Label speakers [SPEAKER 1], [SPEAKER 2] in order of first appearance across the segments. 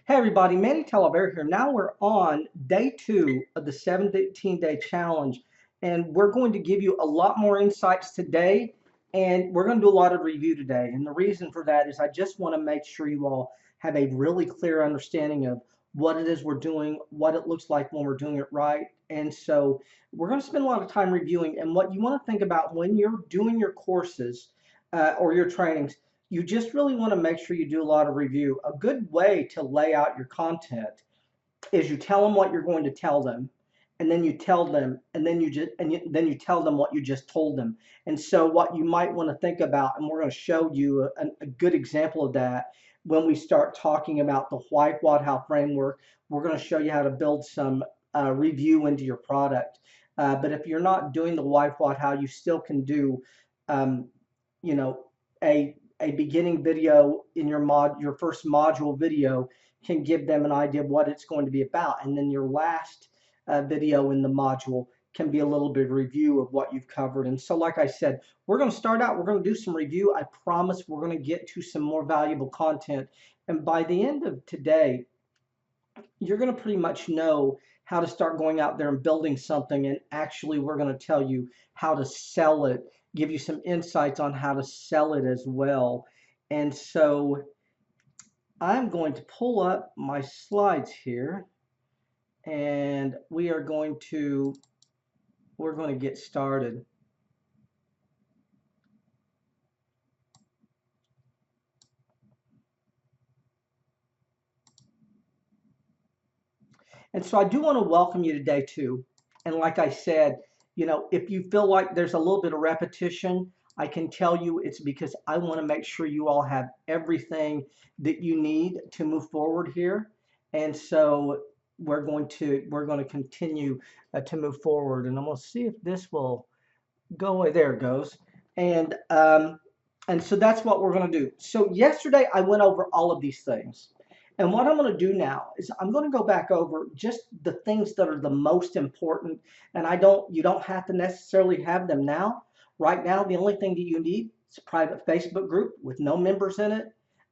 [SPEAKER 1] Hey everybody, Manny Talavera here. Now we're on day 2 of the 17-day challenge, and we're going to give you a lot more insights today, and we're going to do a lot of review today. And the reason for that is I just want to make sure you all have a really clear understanding of what it is we're doing, what it looks like when we're doing it right. And so we're going to spend a lot of time reviewing, and what you want to think about when you're doing your courses or your trainings, you just really want to make sure you do a lot of review. A good way to lay out your content is you tell them what you're going to tell them, and then you tell them, and then then you tell them what you just told them. And so what you might want to think about, and we're going to show you a good example of that when we start talking about the White How framework. We're going to show you how to build some review into your product. But if you're not doing the White How, you still can do, um, you know, a beginning video in your first module video can give them an idea of what it's going to be about, and then your last video in the module can be a little bit of review of what you've covered. And so like I said, we're going to start out, we're going to do some review. I promise we're going to get to some more valuable content, and by the end of today you're going to pretty much know how to start going out there and building something. And actually we're going to tell you how to sell it, give you some insights on how to sell it as well. And so I'm going to pull up my slides here, and we're going to get started. And so I do want to welcome you to day 2. And like I said, if you feel like there's a little bit of repetition, I can tell you it's because I want to make sure you all have everything that you need to move forward here. And so we're going to continue to move forward. And I'm going to see if this will go away. There it goes. And and so that's what we're going to do. So yesterday I went over all of these things. And what I'm going to do now is I'm going to go back over just the things that are the most important. And you don't have to necessarily have them now. Right now, the only thing that you need is a private Facebook group with no members in it,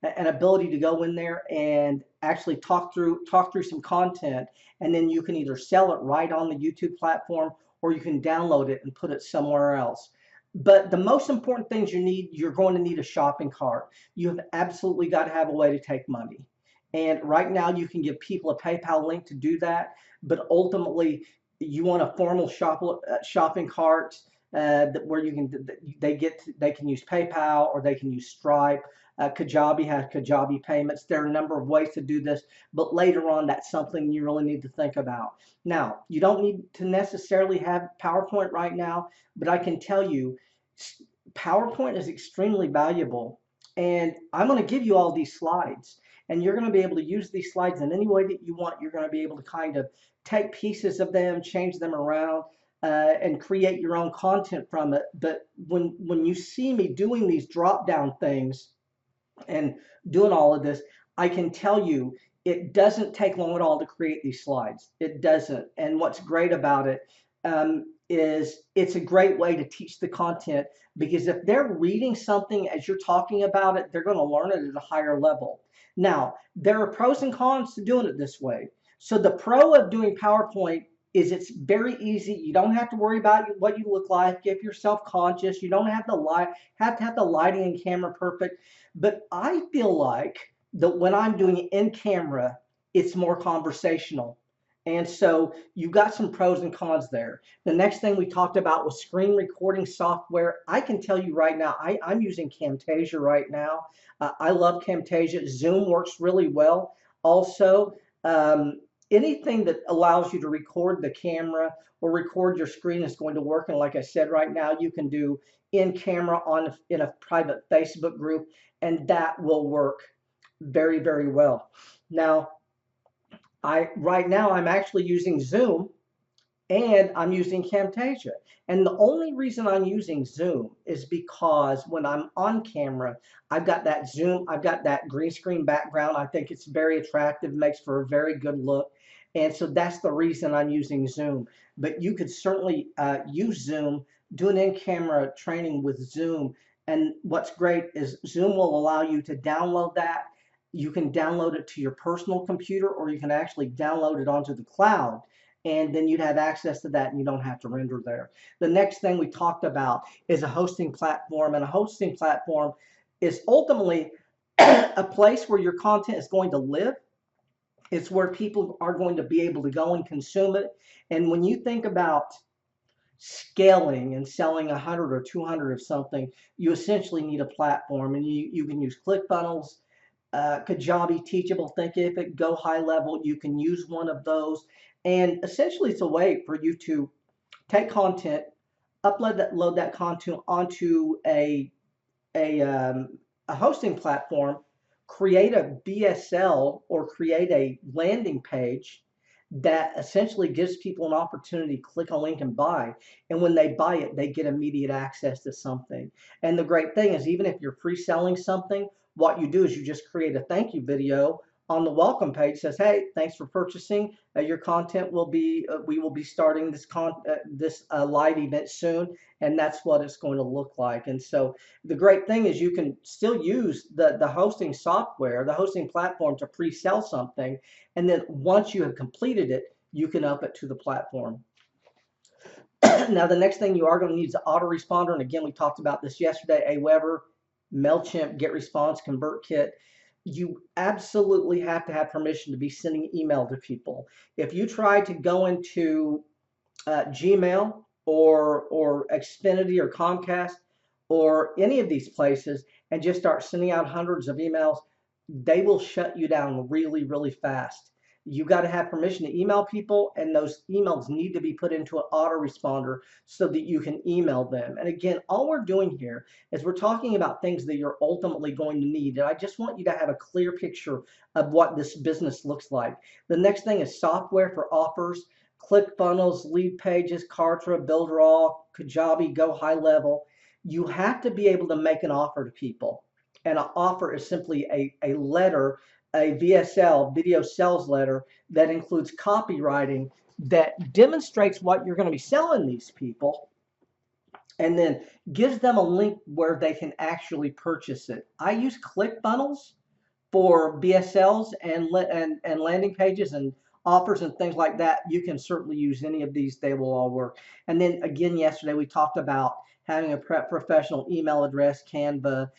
[SPEAKER 1] an ability to go in there and actually talk through some content. And then you can either sell it right on the YouTube platform, or you can download it and put it somewhere else. But the most important things you're going to need a shopping cart. You have absolutely got to have a way to take money. And right now you can give people a PayPal link to do that, but ultimately you want a formal shopping cart where they can use PayPal or they can use Stripe. Kajabi has Kajabi payments. There are a number of ways to do this, but later on that's something you really need to think about. Now, you don't need to necessarily have PowerPoint right now, but I can tell you PowerPoint is extremely valuable. And I'm going to give you all these slides, and you're going to be able to use these slides in any way that you want. You're going to be able to kind of take pieces of them, change them around, and create your own content from it. But when you see me doing these drop down things and doing all of this, I can tell you it doesn't take long at all to create these slides. It doesn't. And what's great about it is it's a great way to teach the content, because if they're reading something as you're talking about it, they're going to learn it at a higher level. Now, there are pros and cons to doing it this way. So the pro of doing PowerPoint is it's very easy. You don't have to worry about what you look like. If you're self-conscious, you don't have to have the lighting and camera perfect. But I feel like that when I'm doing it in camera, it's more conversational. And so you've got some pros and cons there. The next thing we talked about was screen recording software. I can tell you right now, I'm using Camtasia right now. I love Camtasia. Zoom works really well. Also, anything that allows you to record the camera or record your screen is going to work. And like I said, right now you can do in camera in a private Facebook group, and that will work very, very well. Now, right now I'm actually using Zoom and I'm using Camtasia. And the only reason I'm using Zoom is because when I'm on camera, I've got that green screen background. I think it's very attractive, makes for a very good look. And so that's the reason I'm using Zoom. But you could certainly use Zoom, do an in-camera training with Zoom. And what's great is Zoom will allow you to download that. You can download it to your personal computer, or you can actually download it onto the cloud, and then you'd have access to that and you don't have to render there. The next thing we talked about is a hosting platform, and a hosting platform is ultimately a place where your content is going to live. It's where people are going to be able to go and consume it. And when you think about scaling and selling 100 or 200 of something, you essentially need a platform, and you can use ClickFunnels, Kajabi, Teachable, Thinkific, Go High Level. You can use one of those, and essentially it's a way for you to take content, load that content onto a, um, a hosting platform, create a BSL or create a landing page that essentially gives people an opportunity to click a link and buy. And when they buy it, they get immediate access to something. And the great thing is, even if you're pre-selling something, what you do is you just create a thank you video on the welcome page. Says, hey, thanks for purchasing. Your content will be, we will be starting this live event soon, and that's what it's going to look like. And so the great thing is you can still use the hosting software, the hosting platform, to pre-sell something, and then once you have completed it, you can up it to the platform. Now, the next thing you are going to need is an autoresponder. And again, we talked about this yesterday. Aweber, MailChimp, GetResponse, ConvertKit. You absolutely have to have permission to be sending email to people. If you try to go into Gmail or Xfinity or Comcast or any of these places and just start sending out hundreds of emails, they will shut you down really, really fast. You got to have permission to email people, and those emails need to be put into an autoresponder so that you can email them. And again, all we're doing here is we're talking about things that you're ultimately going to need. And I just want you to have a clear picture of what this business looks like. The next thing is software for offers. ClickFunnels, Lead Pages, Kartra, Builderall, Kajabi, Go High Level. You have to be able to make an offer to people. And an offer is simply a letter, a VSL, video sales letter, that includes copywriting that demonstrates what you're going to be selling these people, and then gives them a link where they can actually purchase it. I use ClickFunnels for BSLs and landing pages and offers and things like that. You can certainly use any of these. They will all work. And then again, yesterday we talked about having a professional email address, Canva,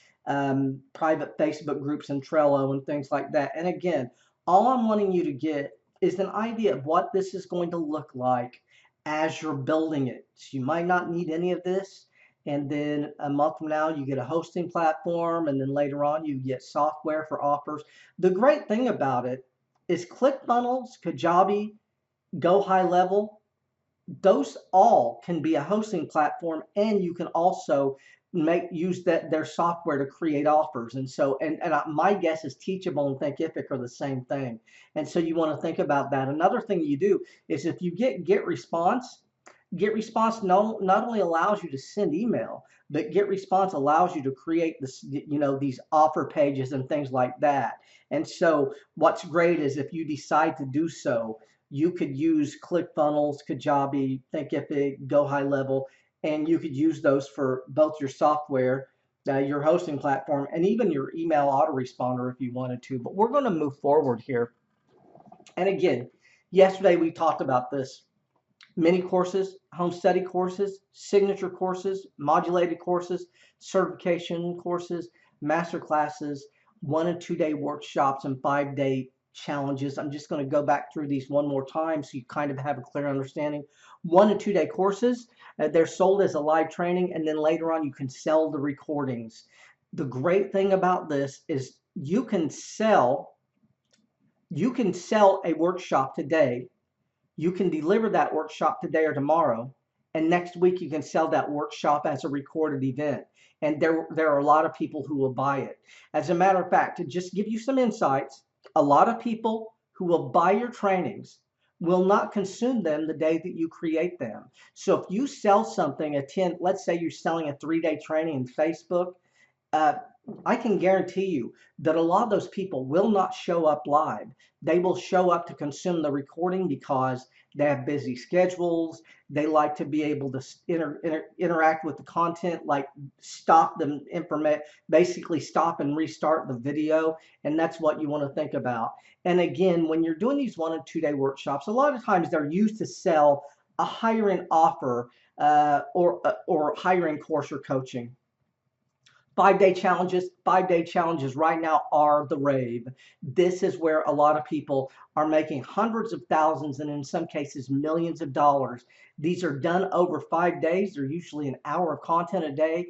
[SPEAKER 1] private Facebook groups and Trello and things like that. And again, all I'm wanting you to get is an idea of what this is going to look like as you're building it. So you might not need any of this, and then a month from now you get a hosting platform, and then later on you get software for offers. The great thing about it is ClickFunnels, Kajabi, Go High Level, those all can be a hosting platform, and you can also use their software to create offers. And so my guess is Teachable and Thinkific are the same thing. And so you want to think about that. Another thing you do is if you GetResponse not only allows you to send email, but GetResponse allows you to create this, these offer pages and things like that. And so what's great is if you decide to do so, you could use ClickFunnels, Kajabi, Thinkific, Go High Level, and you could use those for both your software, your hosting platform, and even your email autoresponder if you wanted to. But we're going to move forward here. And again, yesterday we talked about this. Mini courses, home study courses, signature courses, modulated courses, certification courses, master classes, 1 and 2 day workshops, and 5-day challenges. I'm just going to go back through these one more time so you kind of have a clear understanding. 1 and 2 day courses, they're sold as a live training, and then later on you can sell the recordings. The great thing about this is you can sell a workshop today. You can deliver that workshop today or tomorrow, and next week you can sell that workshop as a recorded event. And there are a lot of people who will buy it. As a matter of fact, to just give you some insights, a lot of people who will buy your trainings will not consume them the day that you create them. So if you sell something, let's say you're selling a 3-day training in Facebook, I can guarantee you that a lot of those people will not show up live. They will show up to consume the recording because they have busy schedules. They like to be able to interact with the content, like stop them basically stop and restart the video. And that's what you want to think about. And again, when you're doing these 1 and 2 day workshops, a lot of times they're used to sell a higher end offer or higher end course or coaching. 5 day challenges right now are the rave. This is where a lot of people are making hundreds of thousands and in some cases millions of dollars. These are done over 5 days. They're usually an hour of content a day.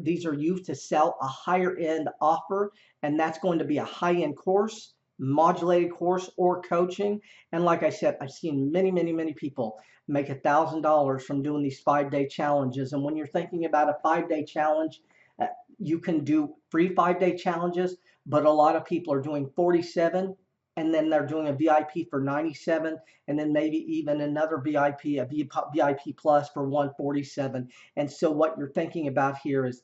[SPEAKER 1] These are used to sell a higher end offer, and that's going to be a high end course, modulated course, or coaching. And like I said, I've seen many people make $1,000 from doing these 5 day challenges. And when you're thinking about a 5 day challenge, uh, you can do free 5 day challenges, but a lot of people are doing 47 and then they're doing a VIP for 97 and then maybe even another VIP, a VIP plus for 147. And so what you're thinking about here is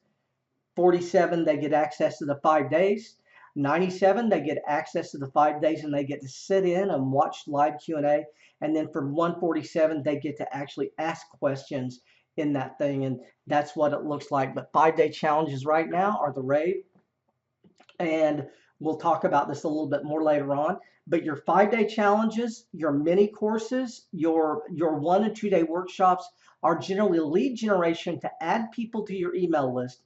[SPEAKER 1] 47, they get access to the 5 days. 97, they get access to the 5 days and they get to sit in and watch live Q&A. And then for 147, they get to actually ask questions in that thing. And that's what it looks like. But 5 day challenges right now are the rave. And we'll talk about this a little bit more later on. But your 5 day challenges, your mini courses, your 1 and 2 day workshops are generally lead generation to add people to your email list,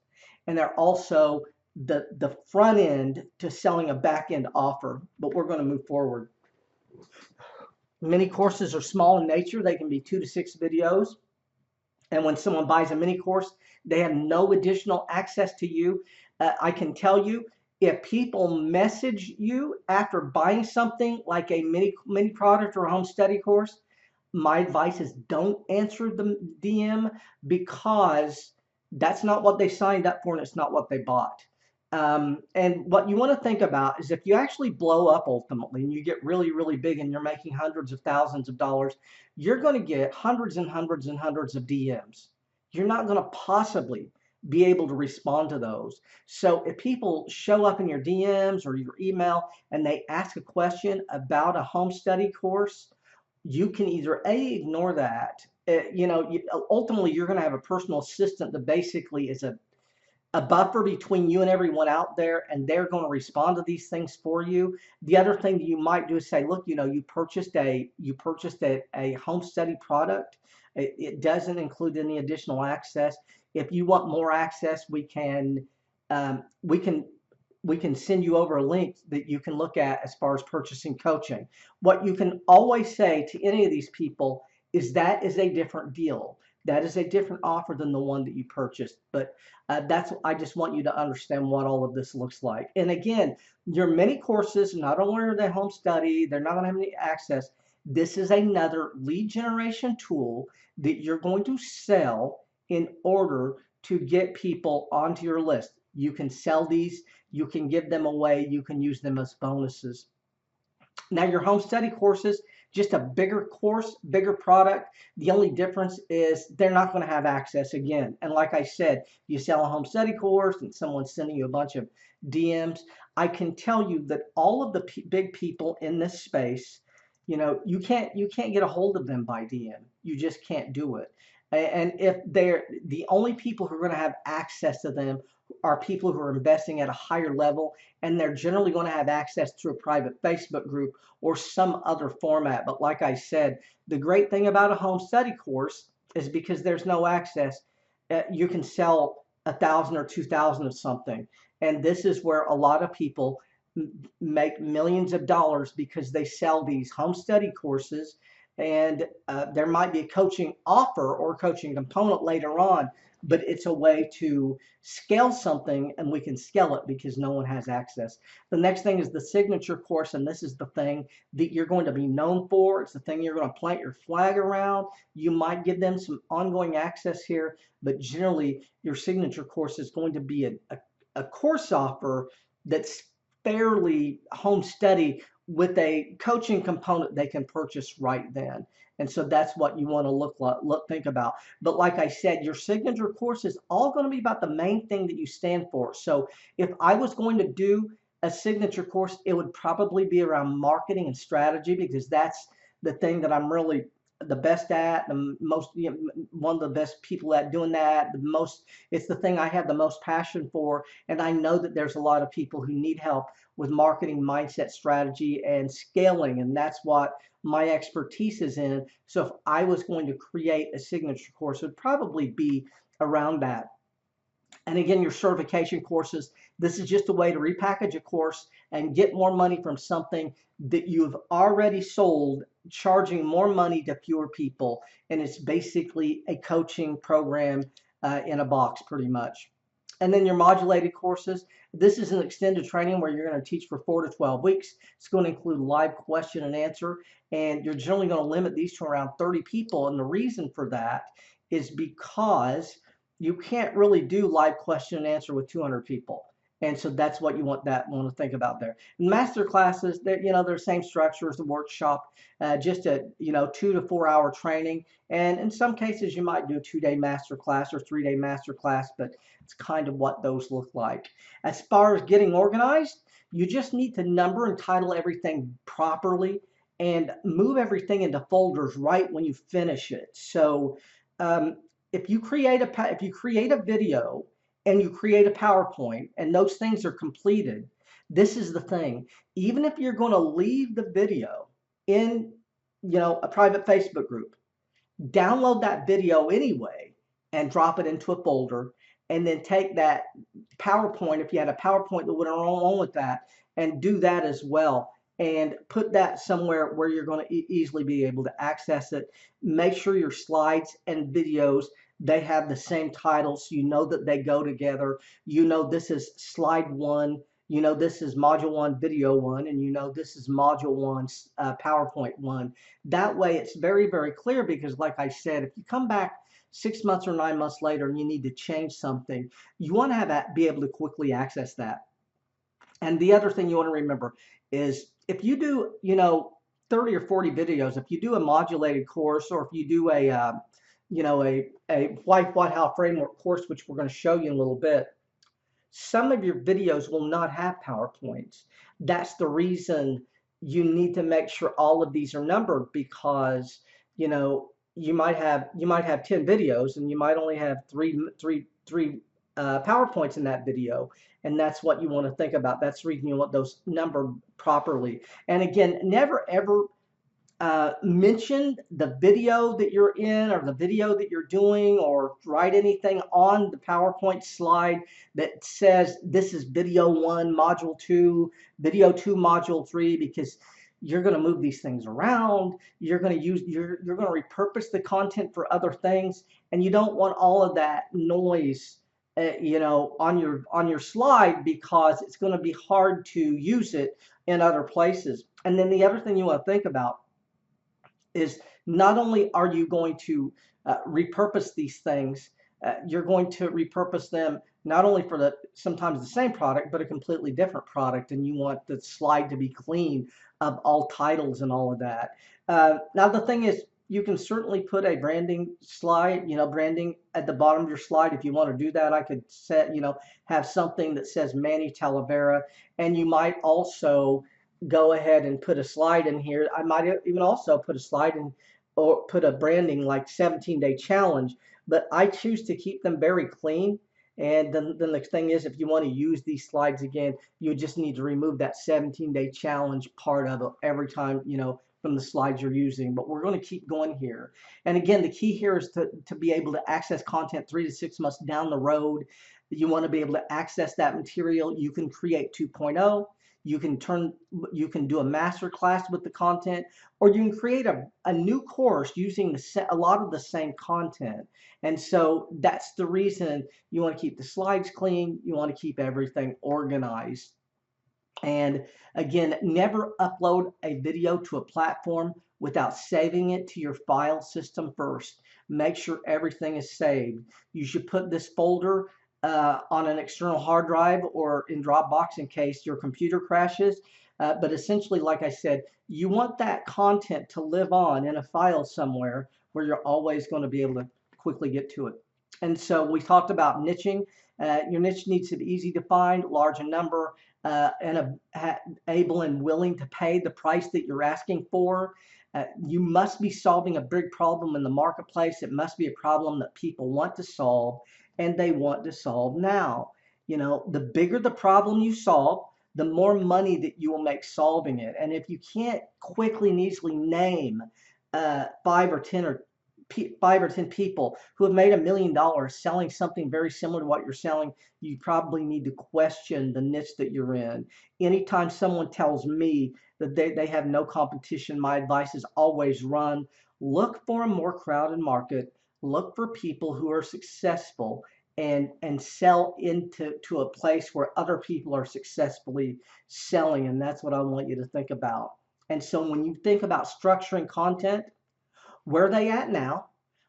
[SPEAKER 1] and they're also the front end to selling a back end offer. But we're going to move forward. Mini courses are small in nature; they can be 2 to 6 videos. And when someone buys a mini course, they have no additional access to you. I can tell you, if people message you after buying something like a mini product or a home study course, my advice is don't answer the DM because that's not what they signed up for and it's not what they bought. And what you want to think about is if you actually blow up ultimately and you get really big and you're making hundreds of thousands of dollars, you're going to get hundreds and hundreds and hundreds of DMs. You're not going to possibly be able to respond to those. So if people show up in your DMs or your email and they ask a question about a home study course, you can either ignore that. Ultimately you're going to have a personal assistant that basically is a buffer between you and everyone out there, and they're going to respond to these things for you. The other thing that you might do is say, look, you purchased a home study product. It doesn't include any additional access. If you want more access, we can um, we can we can send you over a link that you can look at as far as purchasing coaching. What you can always say to any of these people is that is a different deal. That is a different offer than the one that you purchased. But I just want you to understand what all of this looks like. And again, your mini courses, not only are they home study, they're not going to have any access. This is another lead generation tool that you're going to sell in order to get people onto your list. You can sell these, you can give them away, you can use them as bonuses. Now, your home study courses, just a bigger course, bigger product. The only difference is they're not going to have access again. And like I said, you sell a home study course and someone's sending you a bunch of DMs. I can tell you that all of the big people in this space, you can't get a hold of them by DM. You just can't do it. And if they're the only people who are going to have access to them are people who are investing at a higher level, and they're generally going to have access to a private Facebook group or some other format. But like I said, the great thing about a home study course is because there's no access, you can sell 1,000 or 2,000 of something. And this is where a lot of people make millions of dollars because they sell these home study courses. And there might be a coaching offer or coaching component later on, but it's a way to scale something, and we can scale it because no one has access. The next thing is the signature course, and this is the thing that you're going to be known for. It's the thing you're going to plant your flag around. You might give them some ongoing access here, but generally your signature course is going to be a course offer that's fairly home study with a coaching component they can purchase right then. And so that's what you want to think about. But like I said, your signature course is all going to be about the main thing that you stand for. So if I was going to do a signature course, it would probably be around marketing and strategy, because that's the thing that I'm really the best at, the most, one of the best people at doing that. The most, it's the thing I have the most passion for, and I know that there's a lot of people who need help with marketing, mindset, strategy, and scaling, and that's what my expertise is in. So if I was going to create a signature course, it would probably be around that. And again, your certification courses, this is just a way to repackage a course and get more money from something that you've already sold, charging more money to fewer people. And it's basically a coaching program in a box, pretty much. And then your modulated courses, this is an extended training where you're going to teach for 4 to 12 weeks. It's going to include live question and answer, and you're generally going to limit these to around 30 people. And the reason for that is because you can't really do live question and answer with 200 people. And so that's what you want to think about there. Master classes, they're the same structure as the workshop, just a 2 to 4 hour training. And in some cases, you might do a 2-day master class or 3-day master class, but it's kind of what those look like. As far as getting organized, you just need to number and title everything properly and move everything into folders right when you finish it. So um, if you create a video and you create a PowerPoint and those things are completed, this is the thing. Even if you're going to leave the video in, a private Facebook group, download that video anyway and drop it into a folder, and then take that PowerPoint, if you had a PowerPoint that went along with that, and do that as well, and put that somewhere where you're going to easily be able to access it. Make sure your slides and videos, they have the same title, so you know that they go together. This is slide 1, this is module 1 video 1, and this is module 1 PowerPoint 1. That way it's very, very clear, because like I said, if you come back 6 months or 9 months later and you need to change something, you want to be able to quickly access that. And the other thing you want to remember is, if you do 30 or 40 videos, if you do a modulated course, or if you do a White House framework course, which we're going to show you in a little bit, some of your videos will not have PowerPoints. That's the reason you need to make sure all of these are numbered, because you might have 10 videos and you might only have three PowerPoints in that video, and that's what you want to think about. That's the reason you want those numbered properly. And again, never ever mention the video that you're in, or the video that you're doing, or write anything on the PowerPoint slide that says this is video 1 module 2, video 2 module 3, because you're going to move these things around. You're going to repurpose the content for other things, and you don't want all of that noise on your slide, because it's going to be hard to use it in other places. And then the other thing you want to think about is, not only are you going to repurpose these things, you're going to repurpose them not only for sometimes the same product, but a completely different product, and you want the slide to be clean of all titles and all of that. Now the thing is, you can certainly put a branding slide, branding at the bottom of your slide if you want to do that. I could have something that says Manny Talavera, and you might also go ahead and put a slide in here. I might even also put a slide in, or put a branding like 17-day challenge, but I choose to keep them very clean. And then the thing is, if you want to use these slides again, you just need to remove that 17-day challenge part of it every time, from the slides you're using. But we're going to keep going here. And again, the key here is to be able to access content 3 to 6 months down the road. You want to be able to access that material. You can create 2.0. You can do a master class with the content, or you can create a new course using a lot of the same content. And so that's the reason you want to keep the slides clean. You want to keep everything organized. And again, never upload a video to a platform without saving it to your file system first. Make sure everything is saved. You should put this folder on an external hard drive or in Dropbox in case your computer crashes. But essentially, like I said, you want that content to live on in a file somewhere where you're always going to be able to quickly get to it. And so we talked about niching. Your niche needs to be easy to find, large in number, and able and willing to pay the price that you're asking for. You must be solving a big problem in the marketplace. It must be a problem that people want to solve, and they want to solve now. You know, the bigger the problem you solve, the more money that you will make solving it. And if you can't quickly and easily name 5 or 10 people who have made $1 million selling something very similar to what you're selling, you probably need to question the niche that you're in. Anytime someone tells me that they have no competition, my advice is always run. Look for a more crowded market. Look for people who are successful and sell into a place where other people are successfully selling. And that's what I want you to think about. And so when you think about structuring content, where are they at now,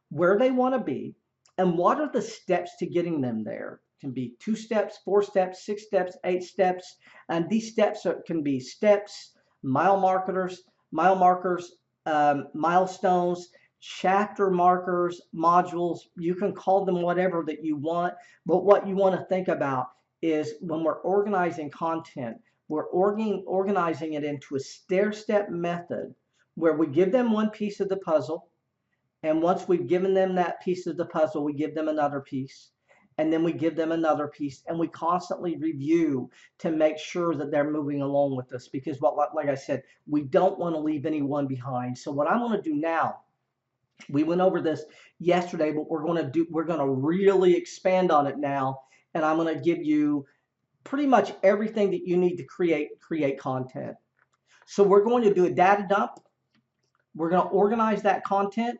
[SPEAKER 1] where they want to be, and what are the steps to getting them there. It can be 2 steps, 4 steps, 6 steps, 8 steps, and these steps can be steps, mile markers, milestones, chapter markers, modules. You can call them whatever that you want, but what you want to think about is when we're organizing content, we're organizing it into a stair-step method where we give them one piece of the puzzle, and once we've given them that piece of the puzzle, we give them another piece, and then we give them another piece, and we constantly review to make sure that they're moving along with us. Because like I said, we don't want to leave anyone behind. So what I'm going to do now, we went over this yesterday, but we're going to really expand on it now, and I'm going to give you pretty much everything that you need to create content. So we're going to do a data dump. We're going to organize that content.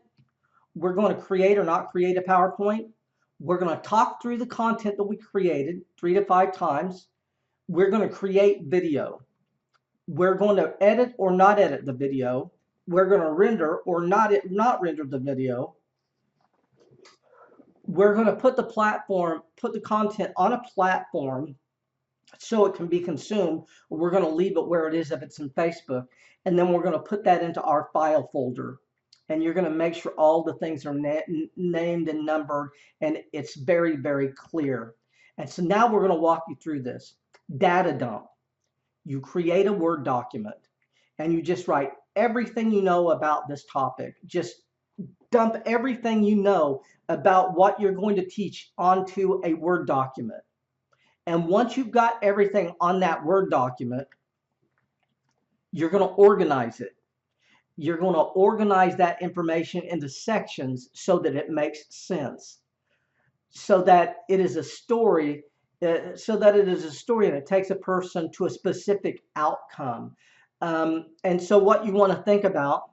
[SPEAKER 1] We're going to create or not create a PowerPoint. We're going to talk through the content that we created 3 to 5 times. We're going to create video. We're going to edit or not edit the video. We're going to render or not render the video. We're going to put the content on a platform so it can be consumed. We're going to leave it where it is if it's in Facebook. And then we're going to put that into our file folder. And you're going to make sure all the things are named and numbered, and it's very, very clear. And so now we're going to walk you through this. Data dump. You create a Word document, and you just write everything you know about this topic. Just dump everything you know about what you're going to teach onto a Word document. And once you've got everything on that Word document, you're going to organize it. You're going to organize that information into sections so that it makes sense, so that it is a story, and it takes a person to a specific outcome. And so what you want to think about,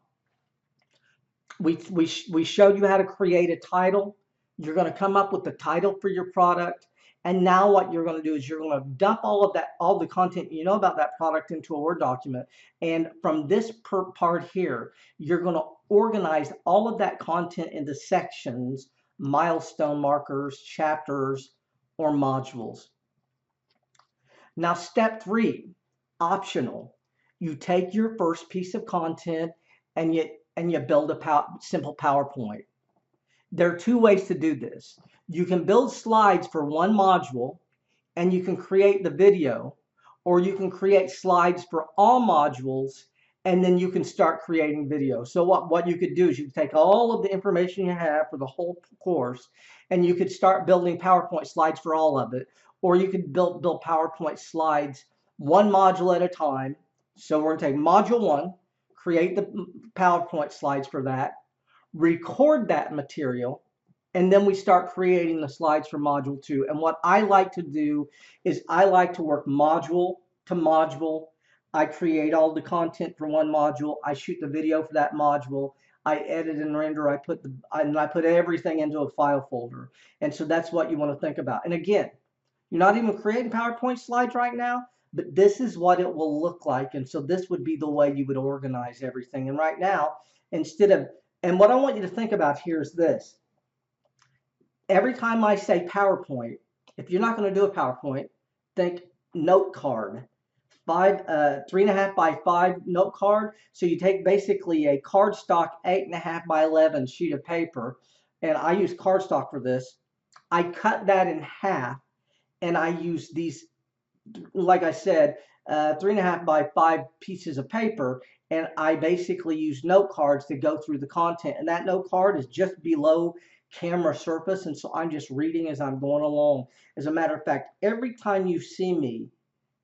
[SPEAKER 1] we showed you how to create a title. You're going to come up with the title for your product. And now what you're going to do is you're going to dump all the content you know about that product into a Word document. And from this part here, you're going to organize all of that content into sections, milestone markers, chapters, or modules. Now, step 3, optional. You take your first piece of content and you build a simple PowerPoint. There are 2 ways to do this. You can build slides for one module, and you can create the video, or you can create slides for all modules, and then you can start creating video. So what you could do is you could take all of the information you have for the whole course, and you could start building PowerPoint slides for all of it, or you could build PowerPoint slides one module at a time. So we're going to take module 1, create the PowerPoint slides for that, record that material, and then we start creating the slides for module 2. And what I like to do is I like to work module to module. I create all the content for one module. I shoot the video for that module. I edit and render. I put everything into a file folder. And so that's what you want to think about. And again, you're not even creating PowerPoint slides right now, but this is what it will look like. And so this would be the way you would organize everything. And right now, and what I want you to think about here is this. Every time I say PowerPoint, if you're not going to do a PowerPoint, think note card. 3.5 by 5 note card. So you take basically a cardstock 8.5 by 11 sheet of paper, and I use cardstock for this. I cut that in half, and I use these, like I said, 3.5 by 5 pieces of paper, and I basically use note cards to go through the content. And that note card is just below camera surface, and so I'm just reading as I'm going along. As a matter of fact, every time you see me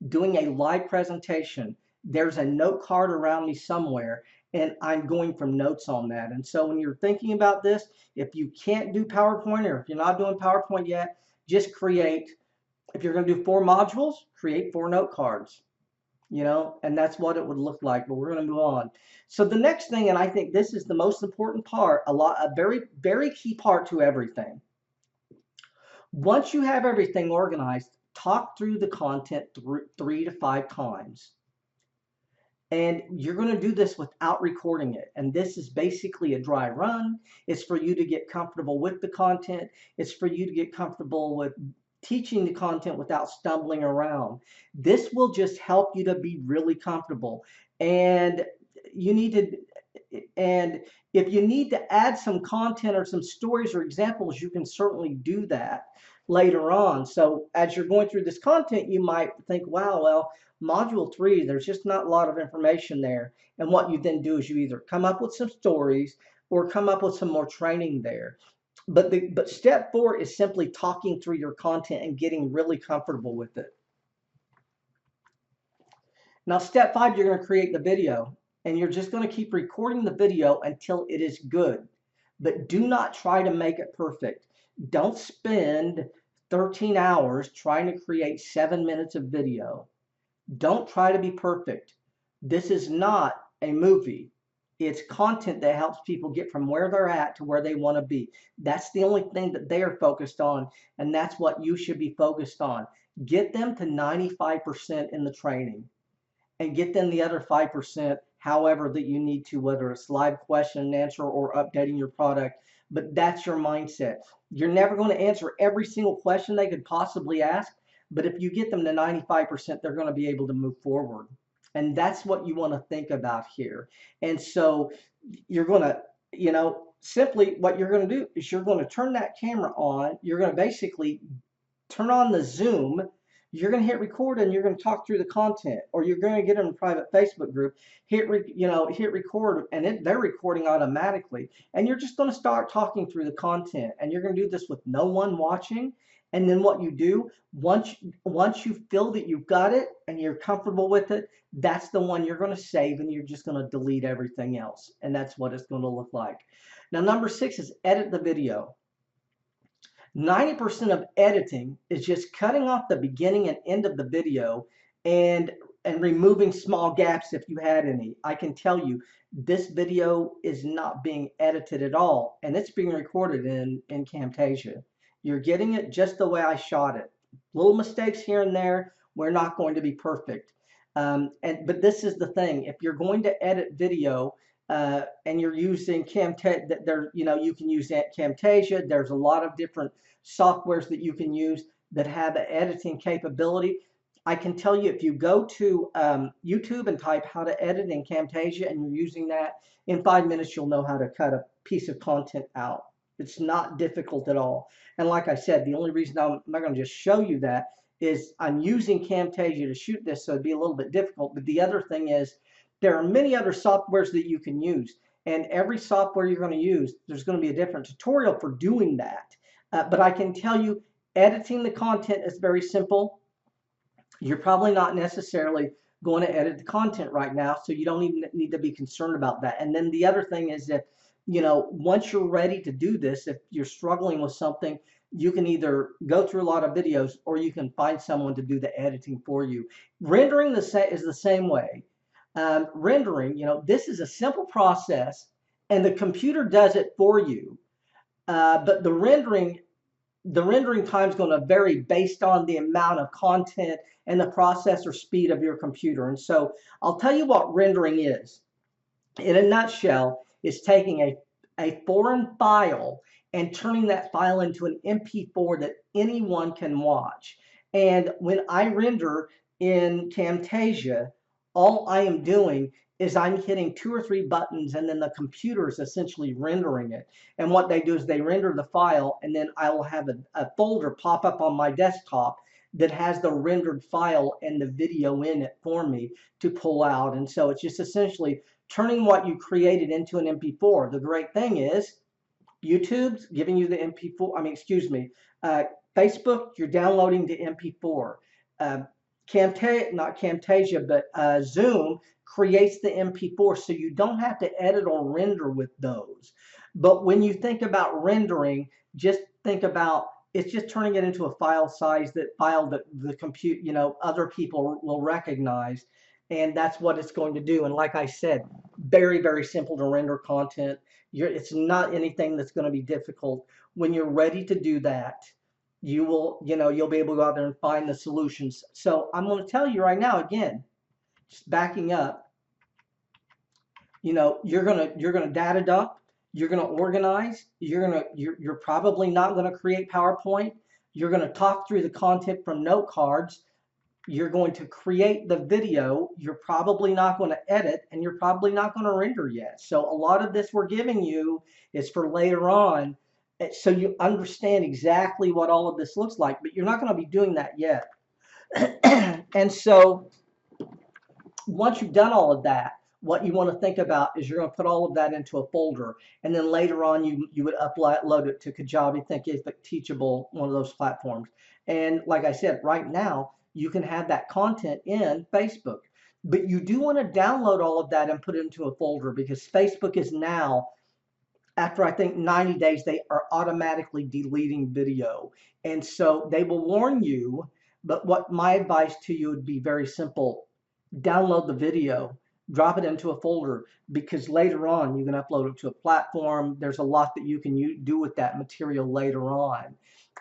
[SPEAKER 1] doing a live presentation, there's a note card around me somewhere, and I'm going from notes on that. And so when you're thinking about this, if you can't do PowerPoint, or if you're not doing PowerPoint yet, just create, if you're going to do 4 modules, create 4 note cards, and that's what it would look like. But we're going to move on. So the next thing, and I think this is the most important part, a very, very key part to everything. Once you have everything organized, talk through the content 3 to 5 times. And you're going to do this without recording it. And this is basically a dry run. It's for you to get comfortable with the content. It's for you to get comfortable with teaching the content without stumbling around. This will just help you to be really comfortable. And you need to, and if you need to add some content or some stories or examples, you can certainly do that later on. So as you're going through this content, you might think, wow, well, module 3, there's just not a lot of information there. And what you then do is you either come up with some stories or come up with some more training there. But step 4 is simply talking through your content and getting really comfortable with it. Now, step 5, you're going to create the video, and you're just going to keep recording the video until it is good. But do not try to make it perfect. Don't spend 13 hours trying to create 7 minutes of video. Don't try to be perfect. This is not a movie. It's content that helps people get from where they're at to where they want to be. That's the only thing that they are focused on, and that's what you should be focused on. Get them to 95% in the training, and get them the other 5% however that you need to, whether it's live question and answer or updating your product. But that's your mindset. You're never going to answer every single question they could possibly ask, but if you get them to 95%, they're going to be able to move forward. And that's what you want to think about here. And so you're going to, simply what you're going to do is you're going to turn that camera on. You're going to basically turn on the Zoom. You're going to hit record, and you're going to talk through the content, or you're going to get in a private Facebook group, hit record, and they're recording automatically. And you're just going to start talking through the content, and you're going to do this with no one watching. And then what you do, once you feel that you've got it and you're comfortable with it, that's the one you're going to save, and you're just going to delete everything else. And that's what it's going to look like. Now, number 6 is edit the video. 90% of editing is just cutting off the beginning and end of the video and removing small gaps if you had any. I can tell you this video is not being edited at all, and it's being recorded in Camtasia. You're getting it just the way I shot it. Little mistakes here and there. We're not going to be perfect. But this is the thing. If you're going to edit video, and you're using Camtasia, you can use Camtasia. There's a lot of different softwares that you can use that have an editing capability. I can tell you, if you go to YouTube and type how to edit in Camtasia and you're using that, in 5 minutes you'll know how to cut a piece of content out. It's not difficult at all. And like I said, the only reason I'm not going to just show you that is I'm using Camtasia to shoot this, so it'd be a little bit difficult. But the other thing is, there are many other softwares that you can use, and every software you're going to use, there's going to be a different tutorial for doing that. But I can tell you, editing the content is very simple. You're probably not necessarily going to edit the content right now, so you don't even need to be concerned about that. And then the other thing is that, once you're ready to do this, if you're struggling with something, you can either go through a lot of videos or you can find someone to do the editing for you. Rendering is the same way. Rendering, this is a simple process, and the computer does it for you. But the rendering time is going to vary based on the amount of content and the processor speed of your computer. And so I'll tell you what rendering is. In a nutshell, it's taking a foreign file and turning that file into an MP4 that anyone can watch. And when I render in Camtasia, all I am doing is I'm hitting 2 or 3 buttons and then the computer is essentially rendering it. And what they do is they render the file and then I will have a folder pop up on my desktop that has the rendered file and the video in it for me to pull out. And so it's just essentially turning what you created into an MP4. The great thing is YouTube's giving you the MP4, excuse me, uh, Facebook, you're downloading the MP4. Uh, not Camtasia, but Zoom creates the MP4, so you don't have to edit or render with those. But when you think about rendering, just think about it's just turning it into a file size that the compute, other people will recognize, and that's what it's going to do. And like I said, very, very simple to render content. It's not anything that's going to be difficult. When you're ready to do that, you'll be able to go out there and find the solutions. So I'm going to tell you right now, again, just backing up, you're gonna data dump, you're gonna organize, you're probably not going to create PowerPoint. You're going to talk through the content from note cards. You're going to create the video. You're probably not going to edit, and you're probably not going to render yet. So a lot of this we're giving you is for later on, so you understand exactly what all of this looks like, but you're not going to be doing that yet. And so once you've done all of that, what you want to think about is you're going to put all of that into a folder, and then later on you would upload it to Kajabi, Thinkific, Teachable, one of those platforms. And like I said, right now you can have that content in Facebook, but you do want to download all of that and put it into a folder, because Facebook is now, after I think 90 days, they are automatically deleting video. And so they will warn you, but what my advice to you would be very simple. Download the video, drop it into a folder, because later on you can upload it to a platform. There's a lot that you can do with that material later on.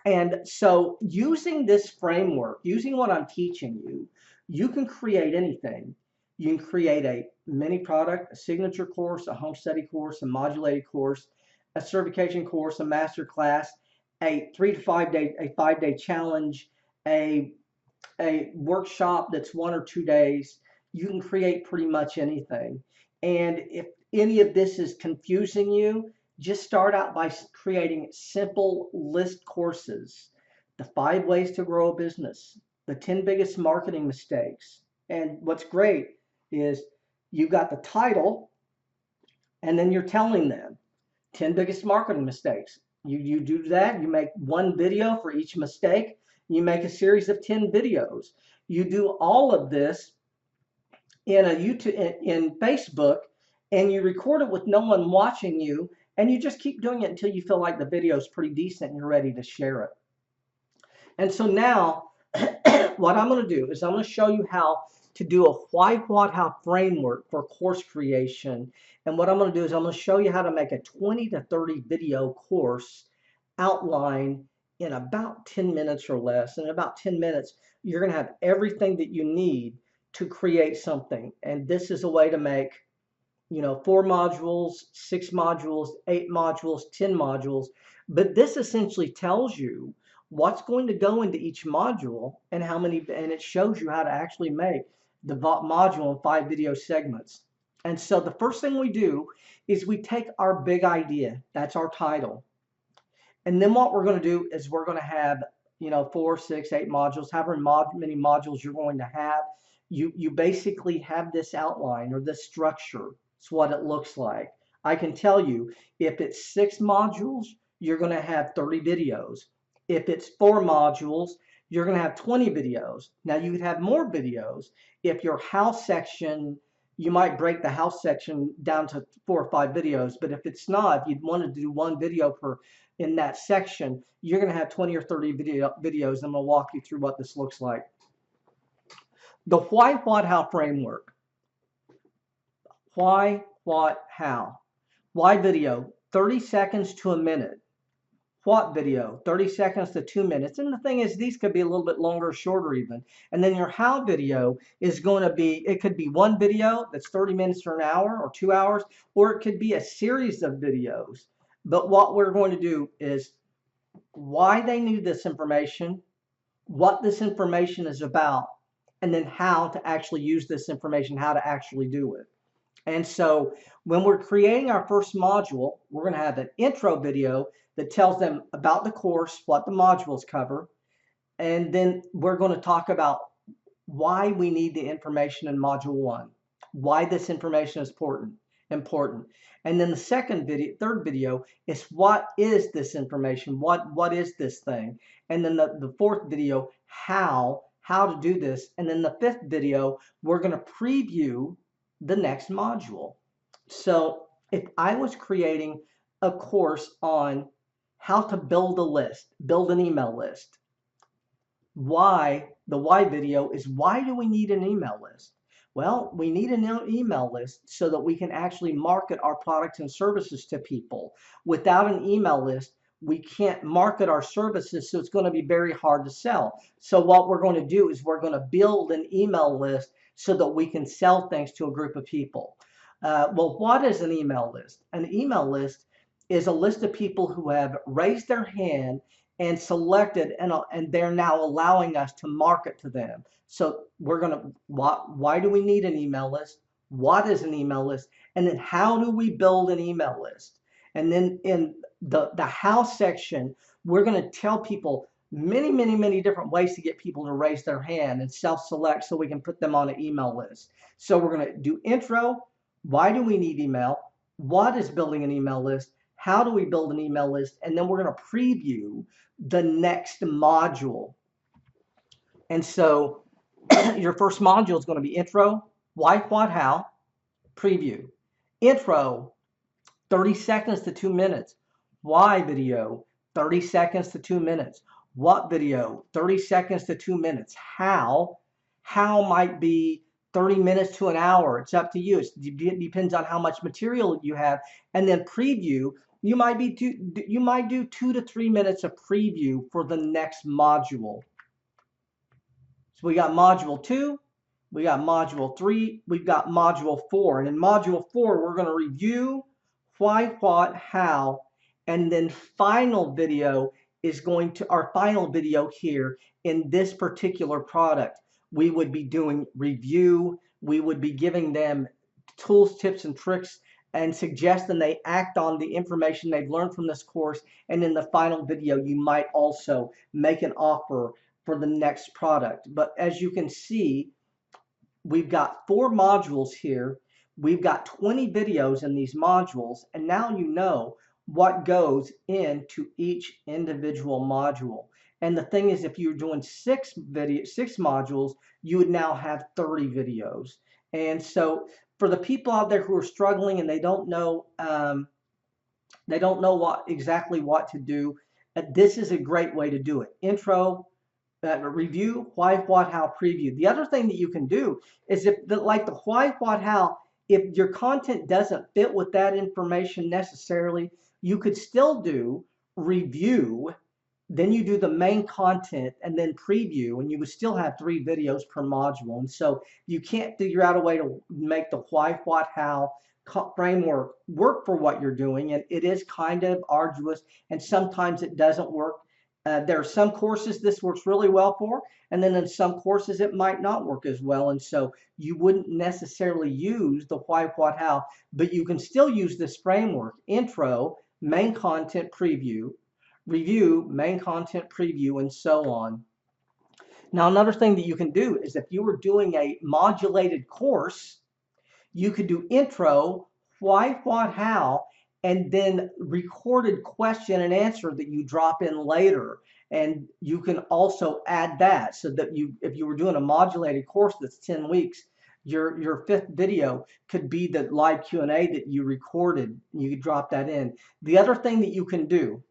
[SPEAKER 1] And so using this framework, using what I'm teaching you, you can create anything. You can create a mini product, a signature course, a home study course, a modulated course, a certification course, a master class, a 3 to 5 day, a 5-day challenge, a workshop that's 1 or 2 days. You can create pretty much anything. And if any of this is confusing you, just start out by creating simple list courses. The 5 ways to grow a business, the 10 biggest marketing mistakes. And what's great is you got the title, and then you're telling them 10 biggest marketing mistakes. You do that, you make one video for each mistake, you make a series of 10 videos. You do all of this in a YouTube, in Facebook, and you record it with no one watching you, and you just keep doing it until you feel like the video is pretty decent and you're ready to share it. And so now what I'm going to do is I'm going to show you how to do a why, what, how framework for course creation. And what I'm going to do is I'm going to show you how to make a 20 to 30 video course outline in about 10 minutes or less. In about 10 minutes, you're going to have everything that you need to create something. And this is a way to make, 4 modules, 6 modules, 8 modules, 10 modules. But this essentially tells you what's going to go into each module and how many, and it shows you how to actually make the module in 5 video segments. And so the first thing we do is we take our big idea, that's our title. And then what we're going to do is we're going to have, 4, 6, 8 modules, however many modules you're going to have. You basically have this outline or this structure. It's what it looks like. I can tell you, if it's 6 modules, you're going to have 30 videos. If it's 4 modules, you're going to have 20 videos. Now you could have more videos. If your house section, you might break the house section down to 4 or 5 videos. But if it's not, if you'd want to do 1 video per in that section, you're going to have 20 or 30 videos. I'm going to walk you through what this looks like. The why, what, how framework. Why, what, how. Why video, 30 seconds to a minute. What video, 30 seconds to 2 minutes. And the thing is, these could be a little bit longer or shorter even. And then your how video is going to be, it could be 1 video that's 30 minutes or an hour or 2 hours, or it could be a series of videos. But what we're going to do is why they need this information, what this information is about, and then how to actually use this information, how to actually do it. And so when we're creating our first module, we're going to have an intro video that tells them about the course, what the modules cover, and then we're going to talk about why we need the information in module 1, why this information is important. And then the third video is what is this information? What is this thing? And then the fourth video, how to do this. And then the fifth video, we're going to preview the next module. So if I was creating a course on how to build a list, build an email list, the why video is, why do we need an email list? Well, we need an email list so that we can actually market our products and services to people. Without an email list, we can't market our services, so it's going to be very hard to sell. So what we're going to do is we're going to build an email list so that we can sell things to a group of people. Well, what is an email list? An email list is a list of people who have raised their hand and selected, and they're now allowing us to market to them. So we're going to, why do we need an email list? What is an email list? And then how do we build an email list? And then in the how section, we're going to tell people many different ways to get people to raise their hand and self-select so we can put them on an email list. So we're going to do intro, why do we need email? What is building an email list? How do we build an email list? And then we're going to preview the next module. And so your first module is going to be intro, why, what, how, preview. Intro, 30 seconds to 2 minutes. Why video, 30 seconds to 2 minutes. What video, 30 seconds to 2 minutes. How might be 30 minutes to an hour. It's up to you. It depends on how much material you have. And then preview, you might do 2 to 3 minutes of preview for the next module. So we got module 2, we got module 3, we've got module 4. And in module 4, we're going to review why, what, how, and then final video is our final video here in this particular product. We would be doing review. We would be giving them tools, tips, and tricks, and suggesting they act on the information they've learned from this course. And in the final video, you might also make an offer for the next product. But as you can see, we've got 4 modules here. We've got 20 videos in these modules, and now you know what goes into each individual module. And the thing is, if you're doing 6 modules, you would now have 30 videos. And so for the people out there who are struggling and they don't know exactly what to do, this is a great way to do it. Intro, review, why, what, how, preview. The other thing that you can do is like the why, what, how, if your content doesn't fit with that information necessarily, you could still do review, then you do the main content and then preview, and you would still have 3 videos per module. And so you can't figure out a way to make the why, what, how framework work for what you're doing, and it is kind of arduous, and sometimes it doesn't work. There are some courses this works really well for, and then in some courses it might not work as well. And so you wouldn't necessarily use the why, what, how, but you can still use this framework: intro, main content, preview, review, main content, preview, and so on. Now, another thing that you can do is if you were doing a modulated course, you could do intro, why, what, how, and then recorded question and answer that you drop in later. And you can also add that so that if you were doing a modulated course that's 10 weeks, your 5th video could be the live Q&A that you recorded. You could drop that in. The other thing that you can do